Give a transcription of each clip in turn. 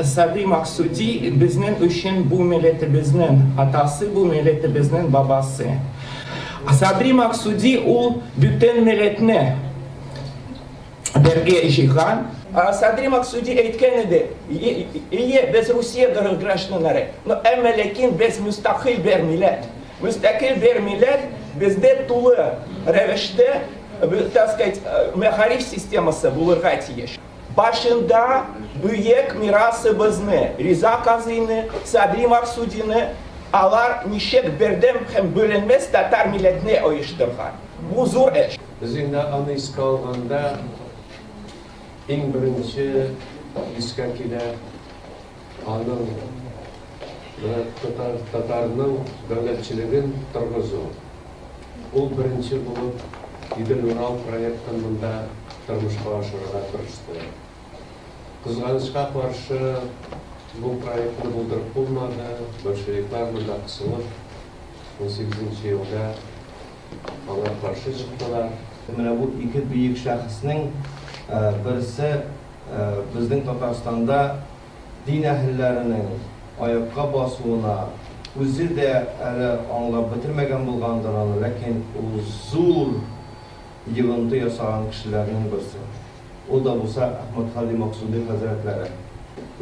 Sadri Maksudi bizden üçün bu milletimizin hatası, bu milletimizin babası. Sadri Maksudi o bütün milletine berge jihan. Sadri Maksudi aytgan edi, biz Rossiya gражданlari, lekin biz müstakil bir millet. Müstakil bir millet bizde tulu rəvişdə, так сказать, məharif sisteması bulurğa tiyiş. Başında büyük mirasımızı, Riza Kazı'nı, Sadri Maksudini alar nişek berdim hem bölünmez Tatar milletine uyuşturgan. Bu zor iş. Biz indi anı iske alganda en birinci iske kiler anın Tatarның devletçiliğin tırgızı. O birinci bulup İdil Ural proyektinde tırmışqa aşırığa tırıştı. Kızganışqa karşı bu proyektini buldurып bulmadı. Bolşevikler burada kısılıp 18. yılda ona karşı çıktılar. Bu iki büyük şahsının birisi bizning Tatarstanda din ehillerinin ayakka basуына o'zi de anlab bitirmegen bulgandır onu, lakin uzun yığıntı yasagan kişilerinin birisi. O da bulsa Ahmet Hadi Maksudi Hazretleri.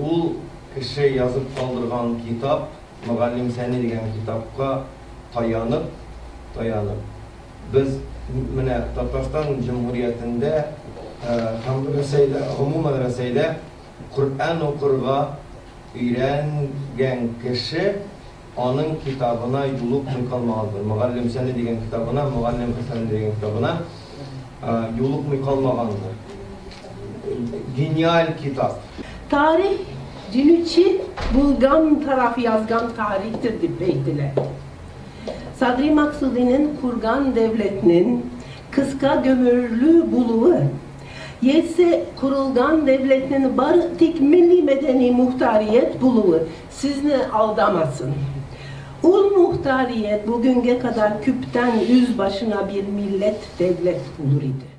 O kişi yazıp kaldırgan kitap, Muallim Sani degan kitapka dayanıp biz mine Tatarstan Cumhuriyetinde umum medreseyde Kur'an okurga öğrengen kişi onun kitabına yolup kalmalıdır. Muallim Sani degan kitabına, Muallim Hasan degan kitabına yolup kalmalıdır. Genial kitap. Tarih Cünüçi Bulgan tarafı yazgan tarihtir deydiler. Sadri Maksudi'nin kurgan devletinin kıska gömürlü buluğu, yetse kurulgan devletinin barık milli medeni muhtariyet buluğu sizni aldamasın. Ul muhtariyet bugüne kadar küpten yüz başına bir millet devlet bulur idi.